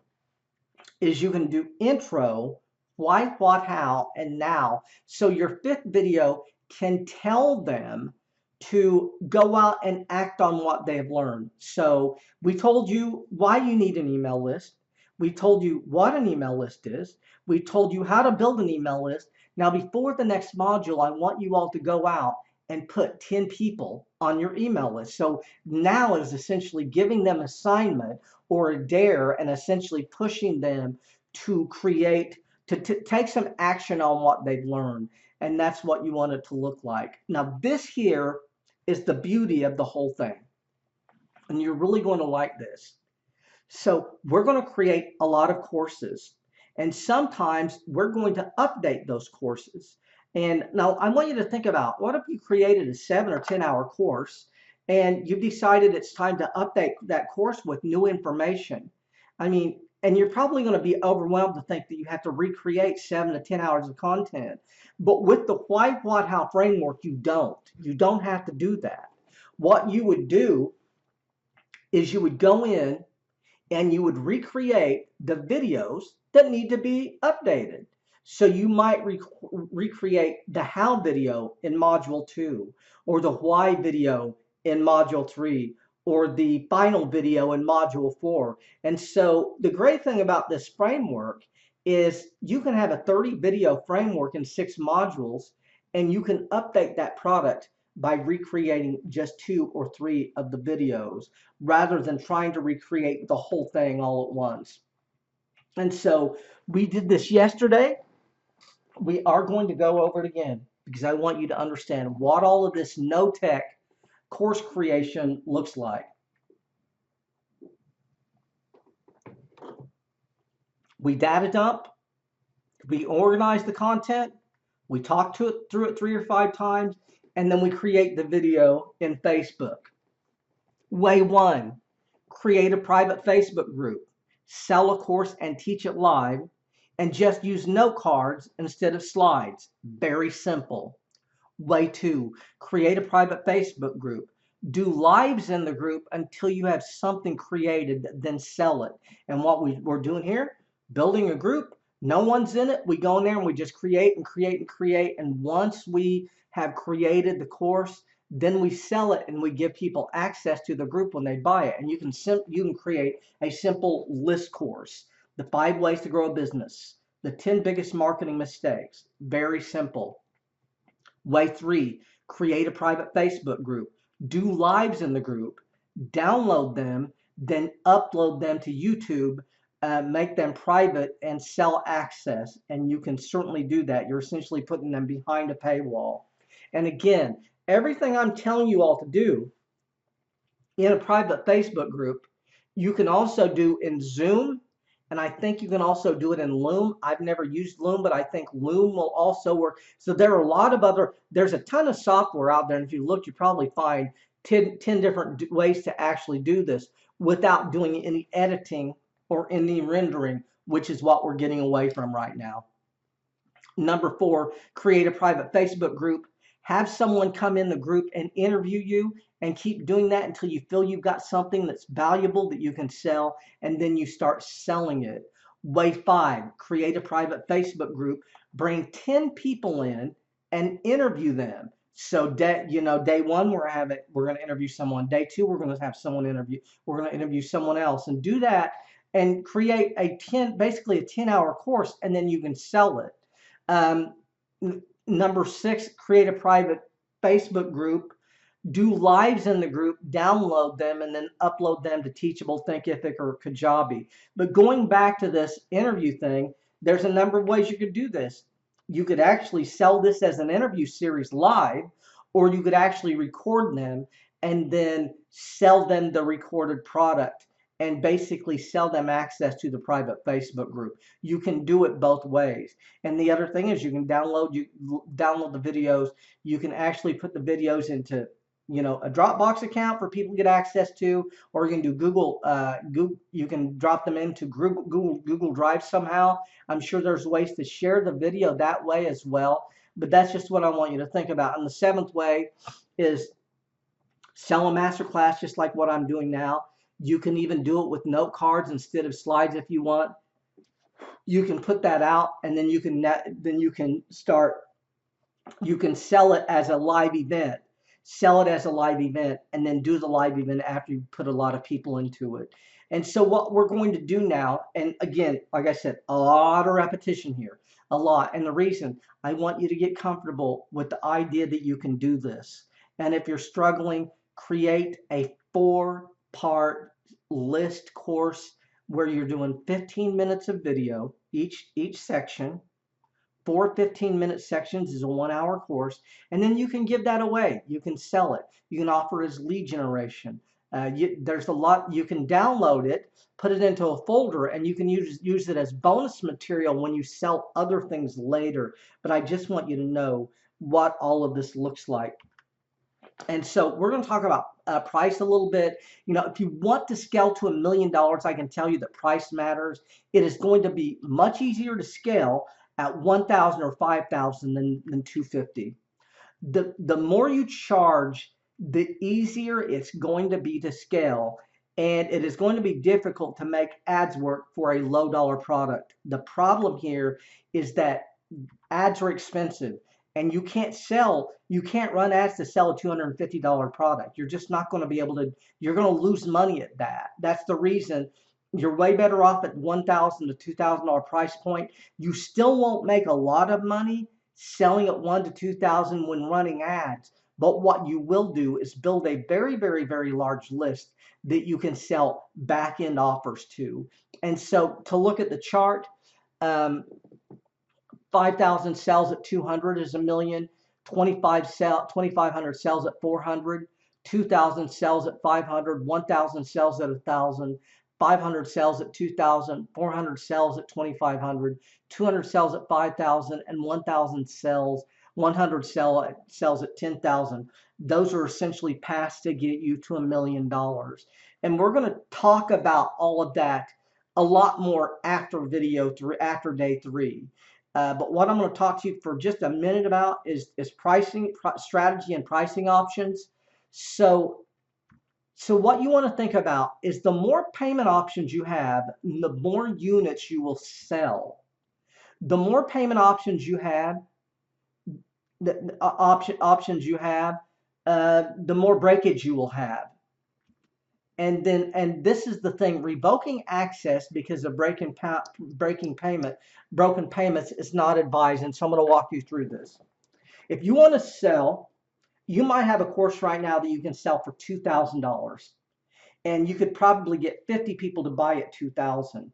[SPEAKER 1] is you can do intro, why, what, how, and now. So your 5th video can tell them to go out and act on what they have learned. So we told you why you need an email list. We told you what an email list is. We told you how to build an email list. Now, before the next module, I want you all to go out and put 10 people on your email list. So now is essentially giving them assignment or a dare and essentially pushing them to take some action on what they've learned. and that's what you want it to look like. Now, this here is the beauty of the whole thing, and you're really going to like this. So we're going to create a lot of courses, and sometimes we're going to update those courses. And now I want you to think about, what if you created a 7 or 10 hour course and you've decided it's time to update that course with new information? I mean, and you're probably going to be overwhelmed to think that you have to recreate 7 to 10 hours of content. But with the why, what, how framework, you don't. You don't have to do that. What you would do is you would go in and you would recreate the videos that need to be updated. So you might recreate the how video in module 2, or the why video in module 3, or the final video in module 4. And so the great thing about this framework is you can have a 30 video framework in 6 modules, and you can update that product by recreating just 2 or 3 of the videos, rather than trying to recreate the whole thing all at once. And so we did this yesterday. We are going to go over it again because I want you to understand what all of this no-tech course creation looks like. We data dump, we organize the content, we talk through it 3 or 5 times, and then we create the video in Facebook. Way 1, create a private Facebook group, sell a course and teach it live, and just use note cards instead of slides. Very simple. Way 2, create a private Facebook group. Do lives in the group until you have something created, then sell it. And what we're doing here, building a group, no one's in it. We go in there and we just create and create and create. And once we have created the course, then we sell it and we give people access to the group when they buy it. And you can create a simple list course. The 5 ways to grow a business. The 10 biggest marketing mistakes. Very simple. Way 3, create a private Facebook group. Do lives in the group. Download them, then upload them to YouTube. Make them private and sell access. And you can certainly do that. You're essentially putting them behind a paywall. And again, everything I'm telling you all to do in a private Facebook group, you can also do in Zoom, and I think you can also do it in Loom. I've never used Loom, but I think Loom will also work. So there are a lot of there's a ton of software out there, and if you look, you probably find 10 different ways to actually do this without doing any editing or any rendering, which is what we're getting away from right now. Number 4, create a private Facebook group. Have someone come in the group and interview you, and keep doing that until you feel you've got something that's valuable that you can sell, and then you start selling it. Way 5, create a private Facebook group. Bring 10 people in and interview them. So day 1 we're going to interview someone. Day 2 we're going to have someone interview. We're going to interview someone else, and do that and create basically a 10-hour course, and then you can sell it. Number 6, create a private Facebook group. Do lives in the group, download them, and then upload them to Teachable, Thinkific, or Kajabi. But going back to this interview thing, there's a number of ways you could do this. You could actually sell this as an interview series live, or you could actually record them and then sell them the recorded product and basically sell them access to the private Facebook group. You can do it both ways. And the other thing is you can download the videos. You can actually put the videos into a Dropbox account for people to get access to, or you can do Google. You can drop them into Google Drive somehow. I'm sure there's ways to share the video that way as well. But that's just what I want you to think about. And the 7th way is sell a masterclass, just like what I'm doing now. You can even do it with note cards instead of slides if you want. You can put that out, and then you can sell it as a live event. Sell it as a live event, and then do the live event after you put a lot of people into it. And so what we're going to do now, and again, like I said, a lot of repetition here, a lot. And the reason, I want you to get comfortable with the idea that you can do this. And if you're struggling, create a 4-part list course where you're doing 15 minutes of video each section, 4 15-minute sections is a 1 hour course, and then you can give that away. You can sell it. You can offer it as lead generation. There's a lot. You can download it, put it into a folder, and you can use it as bonus material when you sell other things later. But I just want you to know what all of this looks like. And so we're going to talk about price a little bit. You know, if you want to scale to $1 million, I can tell you that price matters. It is going to be much easier to scale at 1,000 or 5,000 than 250. The more you charge, the easier it's going to be to scale. And it is going to be difficult to make ads work for a low dollar product. The problem here is that ads are expensive, and you can't run ads to sell a $250 product. You're just not going to be able to. You're going to lose money at that. That's the reason you're way better off at $1,000 to $2,000 price point. You still won't make a lot of money selling at $1,000 to $2,000 when running ads. But what you will do is build a very, very, very large list that you can sell back end offers to. And so to look at the chart, um, 5,000 sells at 200 is a million. 2,500 sells at 400. 2,000 sells at 500. 1,000 sells at 1,000. 500 sells at 2,000. 400 sells at 2,500. 200 sells at 5,000, and 1,000 sells. 100 sells at 10,000. Those are essentially paths to get you to $1 million. And we're going to talk about all of that a lot more after after day 3. But what I'm going to talk to you for just a minute about is pricing strategy and pricing options. So what you want to think about is the more payment options you have, the more units you will sell. The more payment options you have, the options you have, the more breakage you will have. And this is the thing: revoking access because of broken payments is not advised. And so I'm going to walk you through this. If you want to sell, you might have a course right now that you can sell for $2,000, and you could probably get 50 people to buy at $2,000,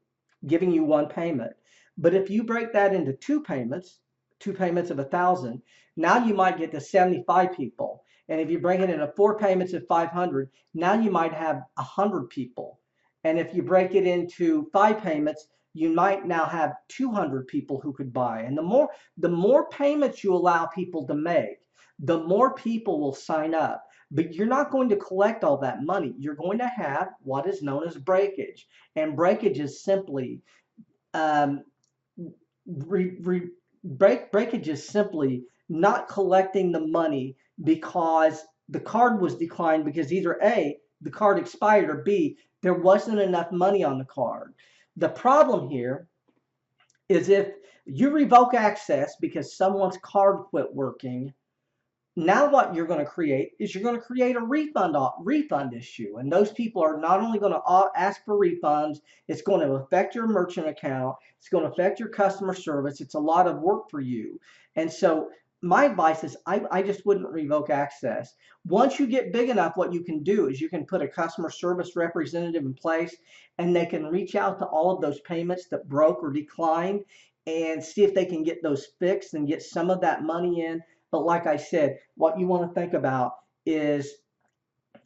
[SPEAKER 1] giving you one payment. But if you break that into two payments of $1,000, now you might get to 75 people. And if you bring it into 4 payments of 500, now you might have 100 people. And if you break it into 5 payments, you might now have 200 people who could buy. And the more payments you allow people to make, the more people will sign up. But you're not going to collect all that money. You're going to have what is known as breakage. And breakage is simply breakage is simply not collecting the money because the card was declined because either A, the card expired, or B, there wasn't enough money on the card. The problem here is if you revoke access because someone's card quit working, now what you're going to create is you're going to create a refund issue. And those people are not only going to ask for refunds, it's going to affect your merchant account, it's going to affect your customer service. It's a lot of work for you. And so my advice is I just wouldn't revoke access. Once you get big enough, what you can do is you can put a customer service representative in place, and they can reach out to all of those payments that broke or declined and see if they can get those fixed and get some of that money in. But like I said, what you want to think about is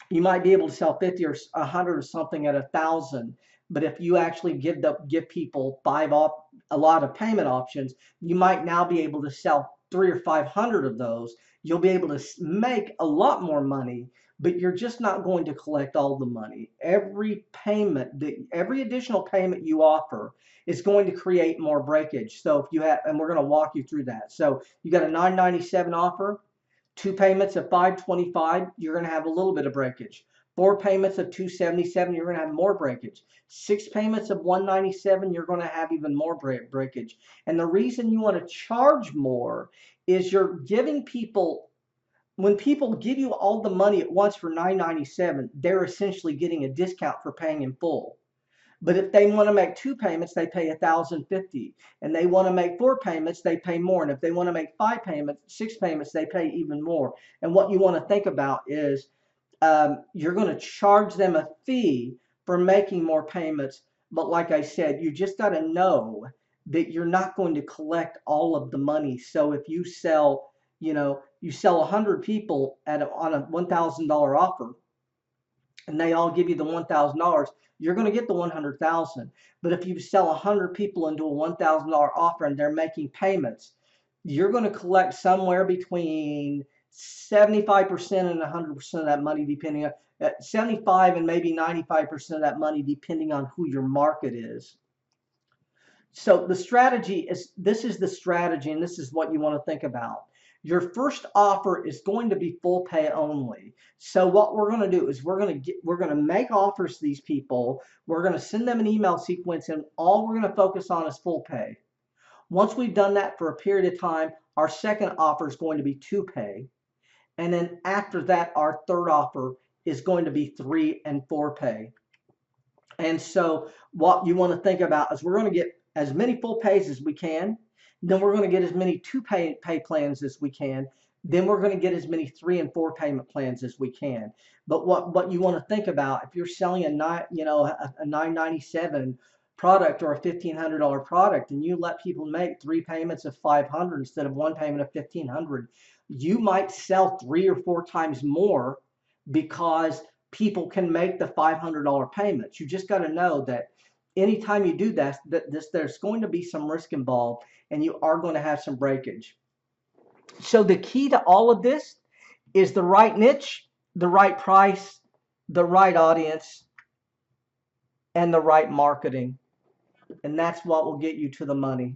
[SPEAKER 1] you might be able to sell 50 or 100 or something at 1,000. But if you actually give people a lot of payment options, you might now be able to sell 300 or 500 of those. You'll be able to make a lot more money, but you're just not going to collect all the money. Every additional payment you offer is going to create more breakage. So if you have, and we're going to walk you through that. So you got a $997 offer, 2 payments of $525, you're going to have a little bit of breakage. 4 payments of $277, you're going to have more breakage. 6 payments of $197, you're going to have even more breakage. And the reason you want to charge more is you're giving people, when people give you all the money at once for $997, they're essentially getting a discount for paying in full. But if they want to make 2 payments, they pay $1,050, and they want to make 4 payments, they pay more. And if they want to make 6 payments, they pay even more. And what you want to think about is you're going to charge them a fee for making more payments. But like I said, you just got to know that you're not going to collect all of the money. So if you sell, you sell 100 people on a $1,000 offer, and they all give you the $1,000, you're going to get the 100,000. But if you sell 100 people into a $1,000 offer and they're making payments, you're going to collect somewhere between 75% and 100% of that money, depending on 75 and maybe 95% of that money, depending on who your market is. So the strategy is, this is the strategy, and this is what you want to think about. Your first offer is going to be full pay only. So what we're going to do is we're going to make offers to these people. We're going to send them an email sequence, and all we're going to focus on is full pay. Once we've done that for a period of time, our second offer is going to be 2 pay. And then after that, our third offer is going to be 3 and 4 pay. And so what you want to think about is we're going to get as many full pays as we can. Then we're going to get as many 2 pay plans as we can. Then we're going to get as many 3 and 4 payment plans as we can. But what you want to think about, if you're selling a $997 product or a $1,500 product, and you let people make 3 payments of $500 instead of 1 payment of $1,500, you might sell 3 or 4 times more because people can make the $500 payments. You just got to know that anytime you do that, there's going to be some risk involved, and you are going to have some breakage. So the key to all of this is the right niche, the right price, the right audience, and the right marketing. And that's what will get you to the money.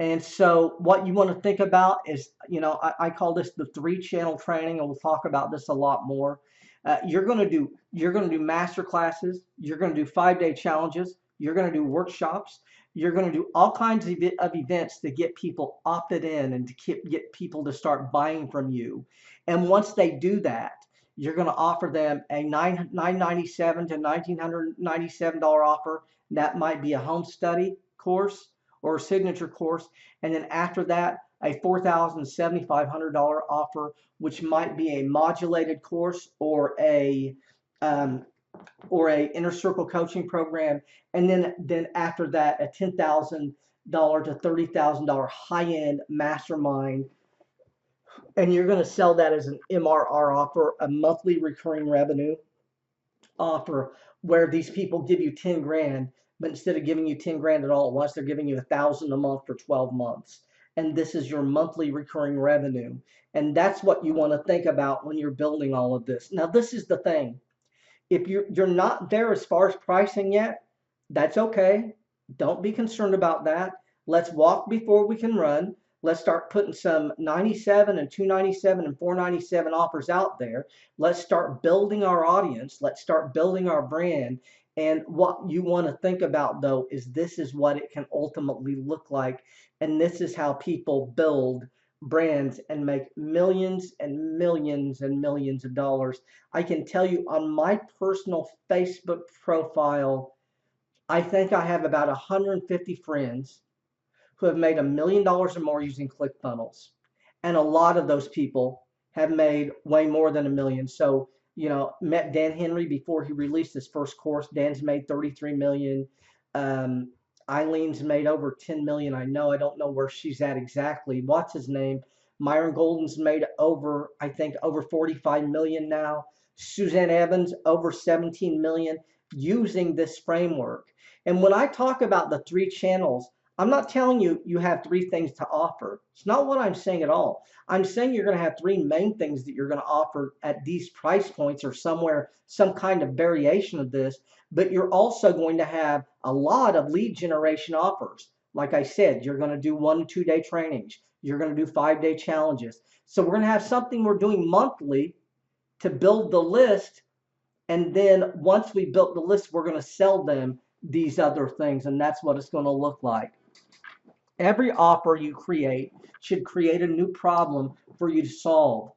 [SPEAKER 1] And so what you want to think about is, I call this the 3-channel training, and we'll talk about this a lot more. You're going to do master classes. You're going to do 5-day challenges. You're going to do workshops. You're going to do all kinds of events to get people opted in and to get people to start buying from you. And once they do that, you're going to offer them a $997 to $1,997 offer. That might be a home study course or a signature course. And then after that, a $4,750 offer, which might be a modulated course or a inner circle coaching program. And then after that, a $10,000 to $30,000 high-end mastermind. And you're going to sell that as an MRR offer, a monthly recurring revenue offer, where these people give you 10 grand, but instead of giving you 10 grand at all at once, they're giving you 1,000 a month for 12 months. And this is your monthly recurring revenue. And that's what you want to think about when you're building all of this. Now, this is the thing. If you're not there as far as pricing yet, that's okay. Don't be concerned about that. Let's walk before we can run. Let's start putting some 97 and 297 and 497 offers out there. Let's start building our audience. Let's start building our brand. And what you want to think about, though, is this is what it can ultimately look like. And this is how people build brands and make millions and millions and millions of dollars. I can tell you on my personal Facebook profile, I think I have about 150 friends who have made $1 million or more using ClickFunnels. And a lot of those people have made way more than $1 million. So, met Dan Henry before he released his first course. Dan's made 33 million. Eileen's made over 10 million. I don't know where she's at exactly. What's his name? Myron Golden's made over 45 million now. Suzanne Evans, over 17 million using this framework. And when I talk about the 3 channels, I'm not telling you you have 3 things to offer. It's not what I'm saying at all. I'm saying you're going to have 3 main things that you're going to offer at these price points or somewhere, some kind of variation of this, but you're also going to have a lot of lead generation offers. Like I said, you're going to do 1 to 2 day trainings. You're going to do 5-day challenges. So we're going to have something we're doing monthly to build the list. And then once we built the list, we're going to sell them these other things. And that's what it's going to look like. Every offer you create should create a new problem for you to solve.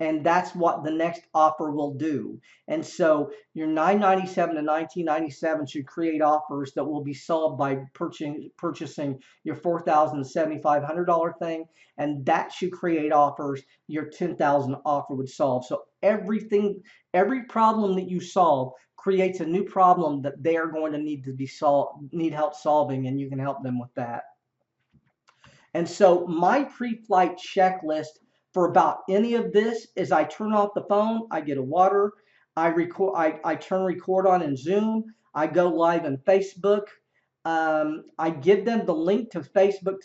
[SPEAKER 1] And that's what the next offer will do. And so your $997 to $1,997 should create offers that will be solved by purchasing your $4,750 thing. And that should create offers your $10,000 offer would solve. So every problem that you solve creates a new problem that they are going to need help solving, and you can help them with that. And so my pre-flight checklist for about any of this is I turn off the phone, I get a water, I turn record on in Zoom, I go live in Facebook. I give them the link to Facebook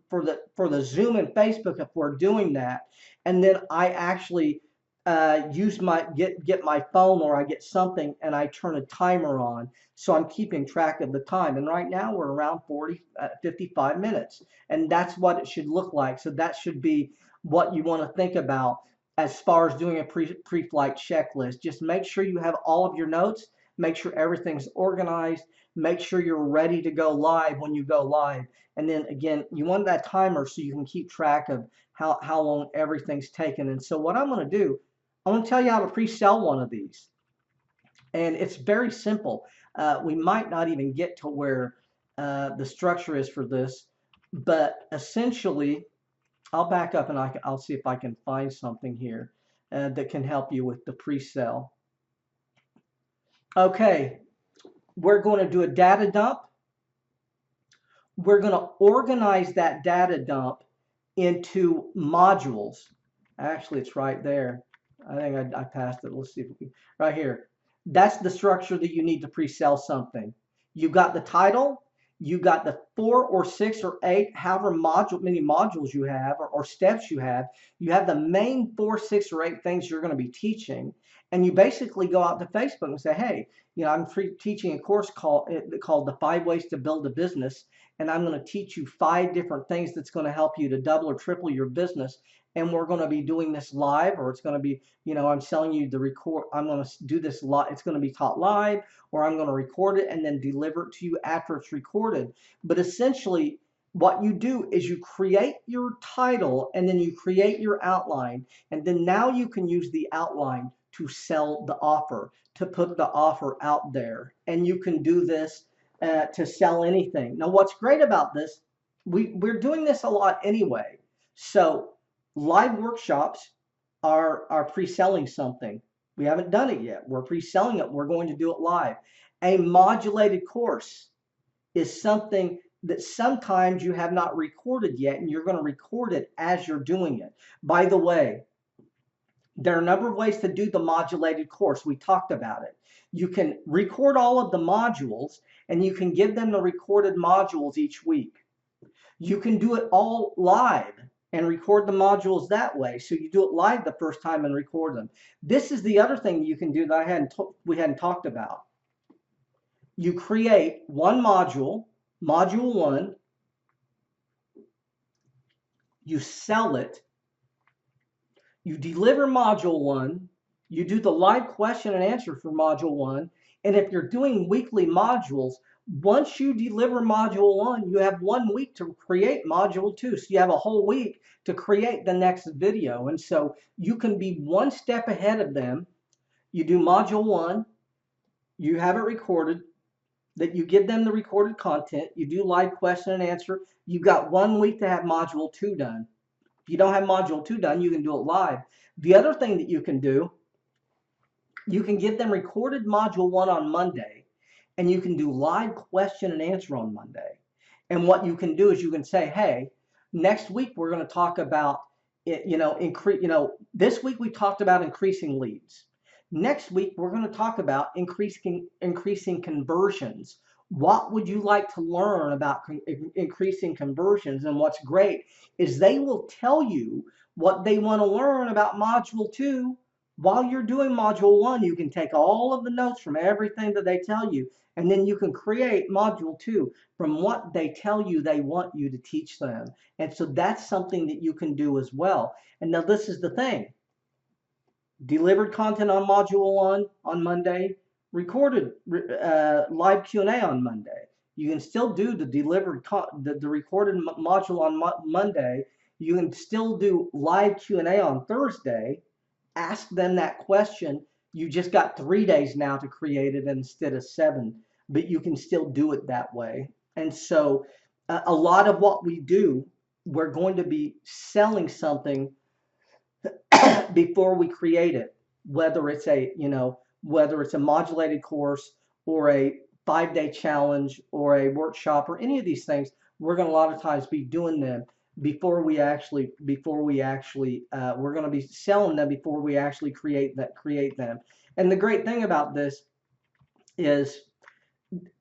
[SPEAKER 1] for the Zoom and Facebook if we're doing that, and then I actually use get my phone, or I get something and I turn a timer on, so I'm keeping track of the time. And right now we're around 55 minutes, and that's what it should look like. So that should be what you want to think about as far as doing a pre-flight checklist. Just make sure you have all of your notes, make sure everything's organized, make sure you're ready to go live when you go live. And then again, you want that timer so you can keep track of how long everything's taken. And so what I'm going to do, I'm going to tell you how to pre-sell one of these. And it's very simple. We might not even get to where the structure is for this, but essentially, I'll back up and I'll see if I can find something here that can help you with the pre-sell. Okay, we're going to do a data dump. We're going to organize that data dump into modules. Actually, it's right there. I think I passed it. Let's see if we, right here. That's the structure that you need to pre-sell something. You got the title, you got the 4 or 6 or 8, however many modules you have or steps you have. You have the main 4, 6, or 8 things you're going to be teaching, and you basically go out to Facebook and say, hey, I'm teaching a course called the 5 Ways to Build a Business, and I'm going to teach you 5 different things that's going to help you to double or triple your business. And we're going to be doing this live, or it's going to be, I'm selling you the record. I'm going to do this live. It's going to be taught live, or I'm going to record it and then deliver it to you after it's recorded. But essentially, what you do is you create your title, and then you create your outline, and then now you can use the outline to sell the offer, to put the offer out there. And you can do this to sell anything. Now, what's great about this, we're doing this a lot anyway. So live workshops are pre-selling something. We haven't done it yet. We're pre-selling it. We're going to do it live. A modulated course is something that sometimes you have not recorded yet, and you're going to record it as you're doing it. By the way, there are a number of ways to do the modulated course. We talked about it. You can record all of the modules, and you can give them the recorded modules each week. You can do it all live and record the modules that way. So you do it live the first time and record them. This is the other thing you can do that we hadn't talked about. You create one module, module 1, you sell it, you deliver module 1, you do the live question and answer for module 1, and if you're doing weekly modules, once you deliver module 1, you have 1 week to create module 2. So you have a whole week to create the next video. And so you can be 1 step ahead of them. You do module 1, you have it recorded, that you give them the recorded content, you do live question and answer. You've got 1 week to have module 2 done. If you don't have module 2 done, you can do it live. The other thing that you can do, you can give them recorded module 1 on Monday, and you can do live question and answer on Monday. And what you can do is you can say, hey, next week we're going to talk about this week we talked about increasing leads. Next week we're going to talk about increasing conversions. What would you like to learn about increasing conversions? And what's great is they will tell you what they want to learn about module 2. While you're doing module 1, you can take all of the notes from everything that they tell you, and then you can create module 2 from what they tell you they want you to teach them. And so that's something that you can do as well. And now this is the thing. Delivered content on module 1 on Monday, recorded live Q&A on Monday. You can still do the the recorded module on Monday. You can still do live Q&A on Thursday. Ask them that question. You just got 3 days now to create it instead of 7, but you can still do it that way. And so a lot of what we do, we're going to be selling something before we create it, whether it's whether it's a modulated course or a 5-day challenge or a workshop or any of these things, we're going to a lot of times be doing them we're going to be selling them before we actually create them. And the great thing about this is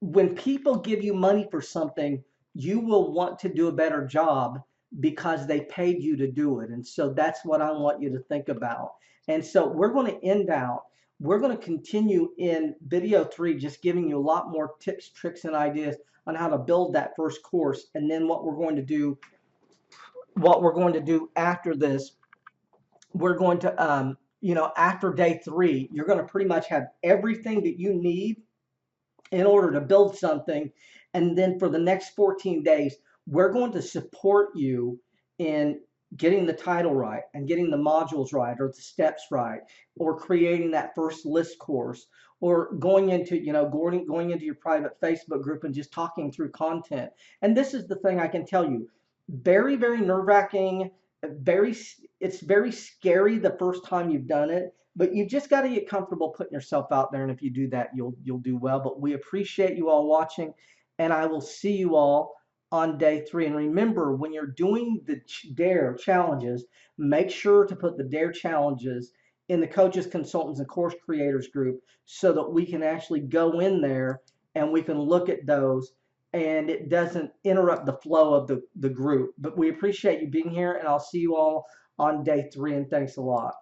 [SPEAKER 1] when people give you money for something, you will want to do a better job because they paid you to do it. And so that's what I want you to think about. And so we're going to end out. We're going to continue in video 3, just giving you a lot more tips, tricks, and ideas on how to build that first course. And then what we're going to do after this, we're going to, after day 3, you're going to pretty much have everything that you need in order to build something. And then for the next 14 days, we're going to support you in getting the title right and getting the modules right or the steps right, or creating that first list course, or going into going into your private Facebook group and just talking through content. And this is the thing I can tell you, very, very nerve-wracking, very it's very scary the first time you've done it, but you just got to get comfortable putting yourself out there, and if you do that, you'll do well. But we appreciate you all watching, and I will see you all on day 3. And remember, when you're doing the dare challenges, make sure to put the dare challenges in the coaches, consultants, and course creators group, so that we can actually go in there and we can look at those and it doesn't interrupt the flow of the group. But we appreciate you being here, and I'll see you all on day 3, and thanks a lot.